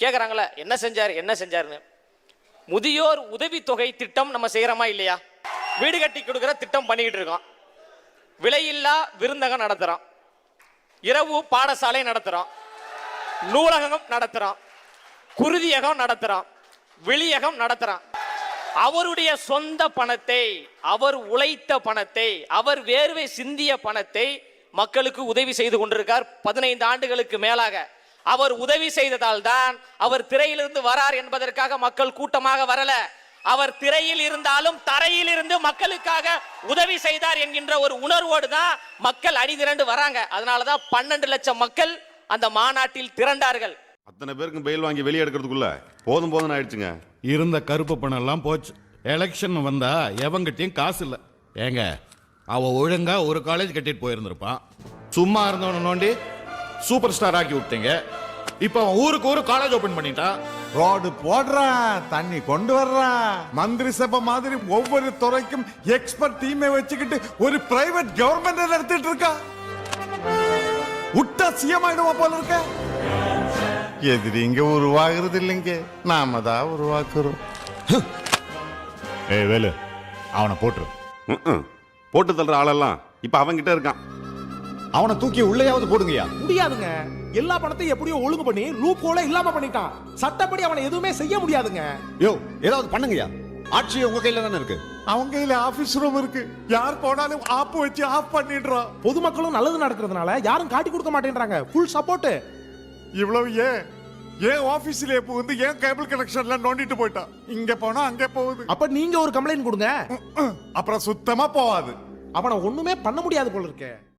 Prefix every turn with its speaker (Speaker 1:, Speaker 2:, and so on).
Speaker 1: கேட்குறாங்களே என்ன செஞ்சார் என்ன செஞ்சாருன்னு. முதியோர் உதவித்தொகை திட்டம் நம்ம செய்கிறோமா இல்லையா? வீடு கட்டி கொடுக்குற திட்டம் பண்ணிக்கிட்டு இருக்கோம். விலையில்லா விருந்தகம் நடத்துகிறோம், இரவு பாடசாலை நடத்துகிறோம், நூலகம் நடத்துகிறோம், குருதியகம் நடத்துகிறோம், வெளியகம் நடத்துகிறோம். அவருடைய சொந்த பணத்தை, அவர் உழைத்த பணத்தை, அவர் வேர்வை சிந்திய பணத்தை மக்களுக்கு உதவி செய்து கொண்டிருக்கார். 15 ஆண்டுகளுக்கு மேலாக அவர் உதவி செய்ததால் தான் அவர் திரையிலிருந்து வரார் என்பதற்காக மக்கள் கூட்டமாக வரல. அவர் திரையில் இருந்தாலும் தரையில் இருந்து மக்களுக்காக உதவி செய்தார் என்கின்ற ஒரு உணர்வோடு தான் மக்கள் அணிதிரண்டு வராங்க. அதனாலதான் 12 லட்சம் மக்கள் அந்த மாநாட்டில் திரண்டார்கள்.
Speaker 2: அத்தனை பேருக்கு பெயில் வாங்கி வெளியே எடுக்கிறதுக்குள்ள போதும் ஆயிடுச்சுங்க.
Speaker 3: இருந்த கருப்பு பணம் எல்லாம் போச்சு. எலெக்ஷன் வந்தா எவங்கிட்டையும் காசு இல்லை. ஏங்க அவ ஒழுங்கா ஒரு காலேஜ் கட்டிட்டு போயிருந்திருப்பான். சும்மா இருந்தவன நோண்டி சூப்பர் ஸ்டார் ஆக்கி விட்டீங்க. இப்ப அவன் ஊருக்கு ஒரு காலேஜ் ஓபன் பண்ணிட்டான்.
Speaker 4: ரோடு போடுறான், தண்ணி கொண்டு வர்றான், மந்திரி சபை மாதிரி ஒவ்வொரு துறைக்கும் எக்ஸ்பர்ட் டீமை வச்சுக்கிட்டு ஒரு பிரைவேட் கவர்மெண்ட் நடத்திட்டு இருக்கா. விட்டா சிஎம் ஆயிடுவா போல இருக்க. எதிரிங்க உருவாகிறது இல்லைங்க, நாம தான் உருவாக்குறோம்.
Speaker 5: ஏய் வேலு, அவனை போட்டுரு.
Speaker 2: போட்டு தள்ளுற ஆளெல்லாம் இப்ப அவங்கிட்ட இருக்கான்.
Speaker 5: அவனை தூக்கி உள்ளேயாவது போடுங்கயா.
Speaker 6: முடியாதுங்க. எல்லா பணத்தையும் எப்படியோ ஒழுங்கு பண்ணி லூப் ஹோல இல்லாம பண்ணிட்டான். சட்டப்படி அவனை எதுவுமே செய்ய முடியாதுங்க.
Speaker 5: யோ ஏதாவது பண்ணுங்கயா. ஆட்சி உங்க கையில தானே இருக்கு.
Speaker 4: அவங்க கையில ஆபீஸ் ரூம் இருக்கு. யார் போனாலும் ஆப் வச்சு ஆஃப் பண்ணிடுறான்.
Speaker 6: பொதுமக்களும் நல்லது நடக்கிறதுனால யாரும் காட்டி கொடுக்க மாட்டேன்றாங்க. Full support.
Speaker 4: இவ்வளவு ஏன் ஆபீஸ்ல வந்து ஏன் கேபிள் கனெக்ஷன்ல நோண்டிட்டு போயிட்டான். இங்க போனா அங்க போகுது.
Speaker 6: அப்ப நீங்க ஒரு கம்ப்ளைண்ட் கொடுங்க.
Speaker 4: அப்புறம் சுத்தமா போவாது.
Speaker 6: அவனை ஒண்ணுமே பண்ண முடியாது போல இருக்கே.